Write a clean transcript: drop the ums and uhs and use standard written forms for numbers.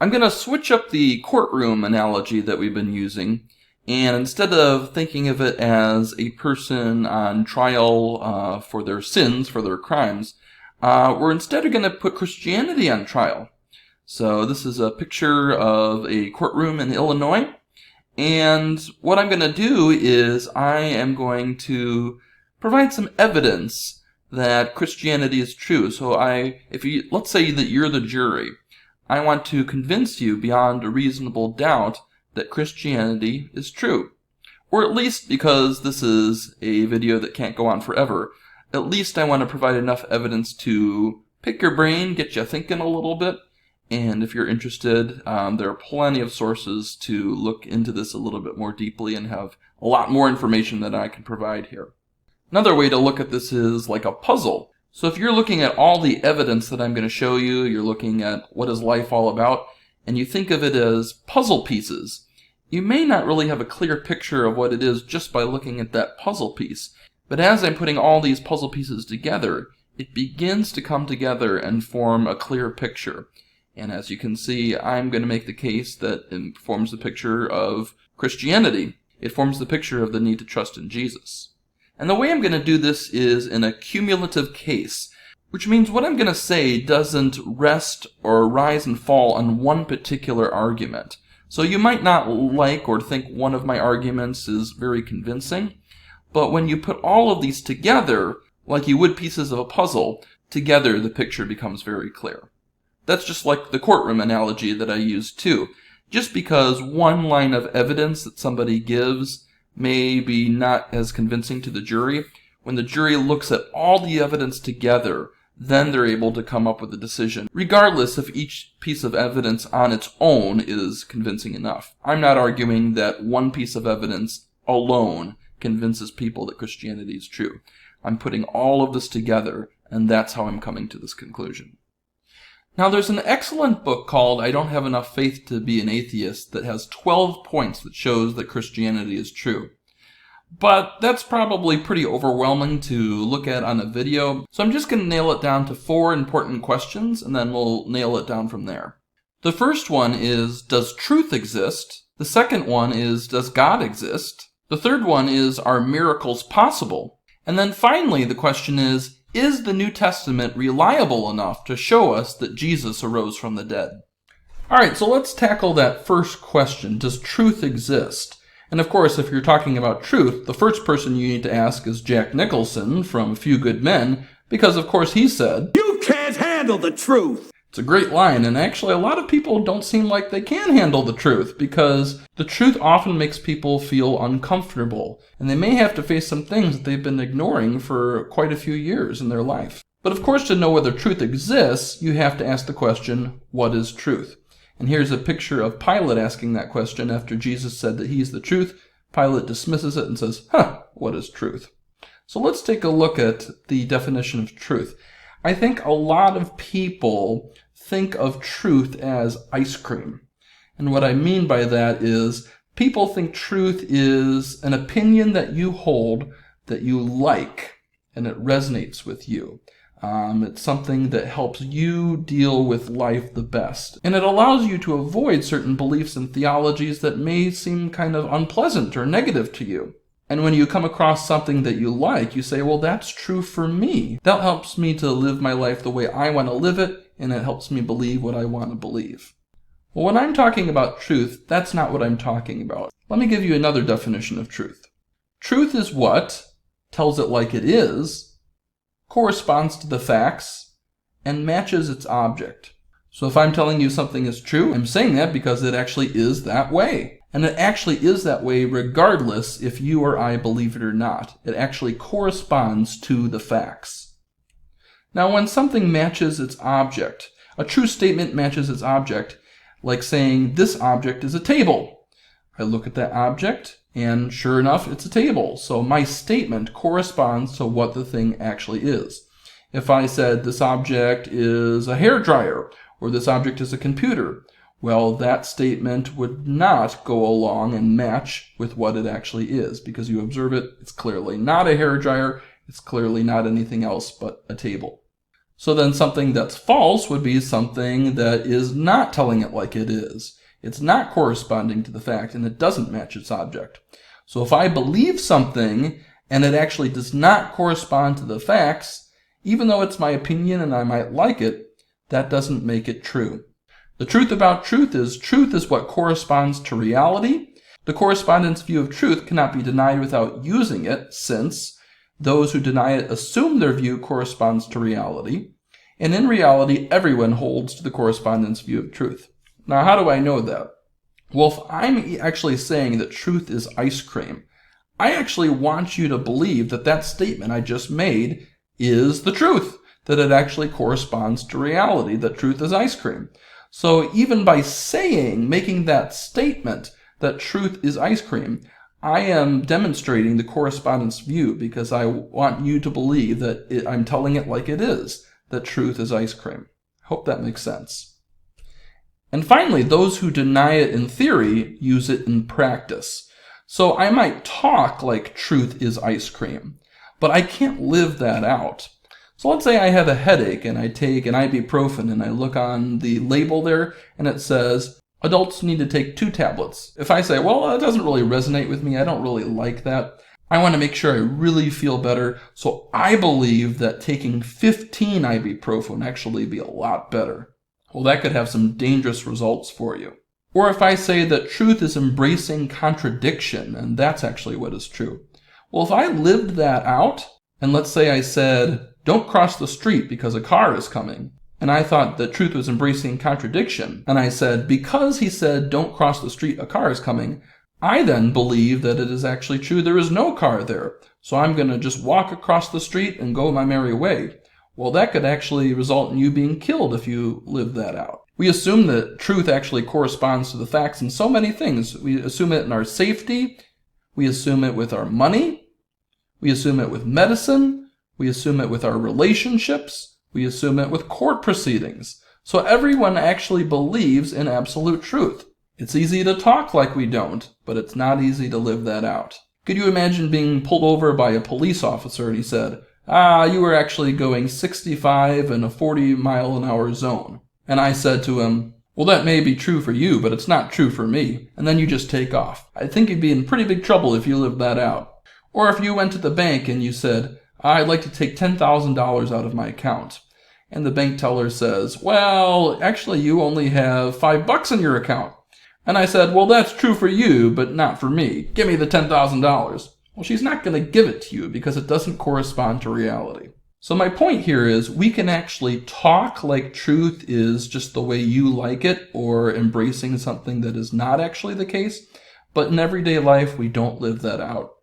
I'm going to switch up the courtroom analogy that we've been using, and instead of thinking of it as a person on trial for their sins, for their crimes, we're instead going to put Christianity on trial. So this is a picture of a courtroom in Illinois, and what I'm going to do is I am going to provide some evidence that Christianity is true. So let's say that you're the jury. I want to convince you beyond a reasonable doubt that Christianity is true. Or at least, because this is a video that can't go on forever, at least I want to provide enough evidence to pick your brain, get you thinking a little bit. And if you're interested, there are plenty of sources to look into this a little bit more deeply and have a lot more information than I can provide here. Another way to look at this is like a puzzle. So if you're looking at all the evidence that I'm going to show you, you're looking at what is life all about, and you think of it as puzzle pieces, you may not really have a clear picture of what it is just by looking at that puzzle piece. But as I'm putting all these puzzle pieces together, it begins to come together and form a clear picture. And as you can see, I'm going to make the case that it forms the picture of Christianity. It forms the picture of the need to trust in Jesus. And the way I'm going to do this is in a cumulative case, which means what I'm going to say doesn't rest or rise and fall on one particular argument. So you might not like or think one of my arguments is very convincing, but when you put all of these together, like you would pieces of a puzzle, together the picture becomes very clear. That's just like the courtroom analogy that I used too. Just because one line of evidence that somebody gives may be not as convincing to the jury, when the jury looks at all the evidence together, then they're able to come up with a decision, regardless if each piece of evidence on its own is convincing enough. I'm not arguing that one piece of evidence alone convinces people that Christianity is true. I'm putting all of this together, and that's how I'm coming to this conclusion. Now, there's an excellent book called I Don't Have Enough Faith to Be an Atheist that has 12 points that shows that Christianity is true. But that's probably pretty overwhelming to look at on a video, so I'm just going to nail it down to 4 important questions, and then we'll nail it down from there. The first one is, does truth exist? The second one is, does God exist? The third one is, are miracles possible? And then finally, the question is the New Testament reliable enough to show us that Jesus arose from the dead? Alright, so let's tackle that first question. Does truth exist? And of course, if you're talking about truth, the first person you need to ask is Jack Nicholson from A Few Good Men, because of course he said, "You can't handle the truth!" It's a great line, and actually a lot of people don't seem like they can handle the truth, because the truth often makes people feel uncomfortable, and they may have to face some things that they've been ignoring for quite a few years in their life. But of course, to know whether truth exists, you have to ask the question, what is truth? And here's a picture of Pilate asking that question after Jesus said that he's the truth. Pilate dismisses it and says, what is truth? So let's take a look at the definition of truth. I think a lot of people think of truth as ice cream. And what I mean by that is people think truth is an opinion that you hold that you like and it resonates with you. It's something that helps you deal with life the best. And it allows you to avoid certain beliefs and theologies that may seem kind of unpleasant or negative to you. And when you come across something that you like, you say, well, that's true for me. That helps me to live my life the way I want to live it, and it helps me believe what I want to believe. Well, when I'm talking about truth, that's not what I'm talking about. Let me give you another definition of truth. Truth is what tells it like it is, corresponds to the facts, and matches its object. So if I'm telling you something is true, I'm saying that because it actually is that way. And it actually is that way regardless if you or I believe it or not. It actually corresponds to the facts. Now, when something matches its object, a true statement matches its object, like saying this object is a table. I look at that object, and sure enough, it's a table. So my statement corresponds to what the thing actually is. If I said this object is a hairdryer, or this object is a computer, well, that statement would not go along and match with what it actually is, because you observe it, it's clearly not a hairdryer, it's clearly not anything else but a table. So then something that's false would be something that is not telling it like it is. It's not corresponding to the fact, and it doesn't match its object. So if I believe something and it actually does not correspond to the facts, even though it's my opinion and I might like it, that doesn't make it true. The truth about truth is what corresponds to reality. The correspondence view of truth cannot be denied without using it, since those who deny it assume their view corresponds to reality, and in reality, everyone holds to the correspondence view of truth. Now, how do I know that? Well, if I'm actually saying that truth is ice cream, I actually want you to believe that that statement I just made is the truth, that it actually corresponds to reality, that truth is ice cream. So even by making that statement, that truth is ice cream, I am demonstrating the correspondence view because I want you to believe that I'm telling it like it is, that truth is ice cream. Hope that makes sense. And finally, those who deny it in theory use it in practice. So I might talk like truth is ice cream, but I can't live that out. So let's say I have a headache and I take an ibuprofen and I look on the label there and it says, adults need to take 2 tablets. If I say, well, that doesn't really resonate with me, I don't really like that, I want to make sure I really feel better, so I believe that taking 15 ibuprofen would actually be a lot better. Well, that could have some dangerous results for you. Or if I say that truth is embracing contradiction, and that's actually what is true. Well, if I lived that out, and let's say I said, don't cross the street because a car is coming, and I thought that truth was embracing contradiction, and I said, because he said don't cross the street, a car is coming, I then believe that it is actually true there is no car there, so I'm going to just walk across the street and go my merry way. Well, that could actually result in you being killed if you live that out. We assume that truth actually corresponds to the facts in so many things. We assume it in our safety, we assume it with our money, we assume it with medicine, we assume it with our relationships, we assume it with court proceedings. So everyone actually believes in absolute truth. It's easy to talk like we don't, but it's not easy to live that out. Could you imagine being pulled over by a police officer and he said, you were actually going 65 in a 40-mile-an-hour zone. And I said to him, well, that may be true for you, but it's not true for me. And then you just take off. I think you'd be in pretty big trouble if you lived that out. Or if you went to the bank and you said, I'd like to take $10,000 out of my account. And the bank teller says, well, actually you only have $5 in your account. And I said, well, that's true for you, but not for me. Give me the $10,000. Well, she's not going to give it to you because it doesn't correspond to reality. So my point here is we can actually talk like truth is just the way you like it or embracing something that is not actually the case, but in everyday life we don't live that out.